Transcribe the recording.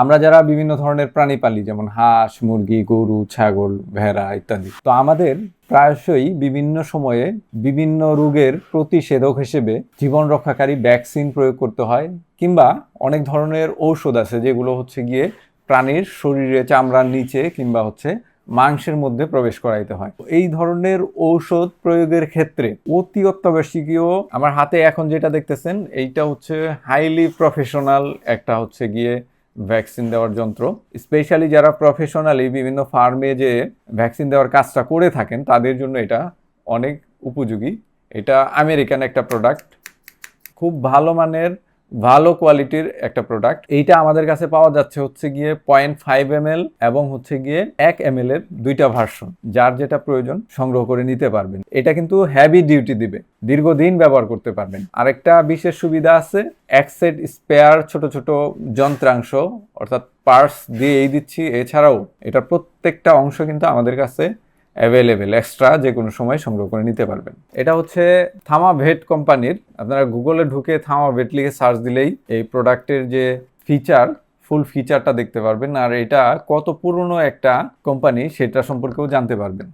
আমরা যারা বিভিন্ন ধরনের প্রাণী পালি, যেমন হাঁস, মুরগি, গরু, ছাগল, ভেড়া ইত্যাদি, তো আমাদের প্রায়শই বিভিন্ন সময়ে বিভিন্ন রোগের প্রতিষেধক হিসেবে জীবন রক্ষাকারী ভ্যাকসিন প্রয়োগ করতে হয়, কিংবা অনেক ধরনের ঔষধ আছে যেগুলো হচ্ছে গিয়ে প্রাণীর শরীরে, চামড়ার নিচে কিংবা হচ্ছে মাংসের মধ্যে প্রবেশ করাইতে হয়। এই ধরনের ঔষধ প্রয়োগের ক্ষেত্রে অতি অত্যাবশ্যকীয়, আমার হাতে এখন যেটা দেখতেছেন এইটা হচ্ছে হাইলি প্রফেশনাল একটা হচ্ছে গিয়ে ভ্যাকসিন দেওয়ার যন্ত্র। স্পেশালি যারা প্রফেশনালি বিভিন্ন ফার্মে যে ভ্যাকসিন দেওয়ার কাজটা করে থাকেন তাদের জন্য এটা অনেক উপযোগী। এটা আমেরিকান একটা প্রোডাক্ট, খুব ভালো মানের, ভালো কোয়ালিটির একটা প্রোডাক্ট। এইটা আমাদের কাছে পাওয়া যাচ্ছে হচ্ছে গিয়ে 0.5 ml এবং হচ্ছে গিয়ে 1 ml এর দুইটা ভার্সন। যার যেটা প্রয়োজন সংগ্রহ করে নিতে পারবেন। এটা কিন্তু হেভি ডিউটি দিবে, দীর্ঘদিন ব্যবহার করতে পারবেন। আরেকটা বিশেষ সুবিধা আছে, এক সেট স্পেয়ার ছোট ছোট যন্ত্রাংশ অর্থাৎ পার্টস দিয়েই দিচ্ছি। এছাড়াও এটার প্রত্যেকটা অংশ কিন্তু আমাদের কাছে অ্যাভেলেবেল, এক্সট্রা যে কোনো সময় সংগ্রহ করে নিতে পারবেন। এটা হচ্ছে থার্মাভেট কোম্পানির। আপনারা গুগলে ঢুকে থার্মাভেট লিখে সার্চ দিলেই এই প্রোডাক্টের যে ফিচার, ফুল ফিচারটা দেখতে পারবেন। আর এটা কত পুরনো একটা কোম্পানি সেটা সম্পর্কেও জানতে পারবেন।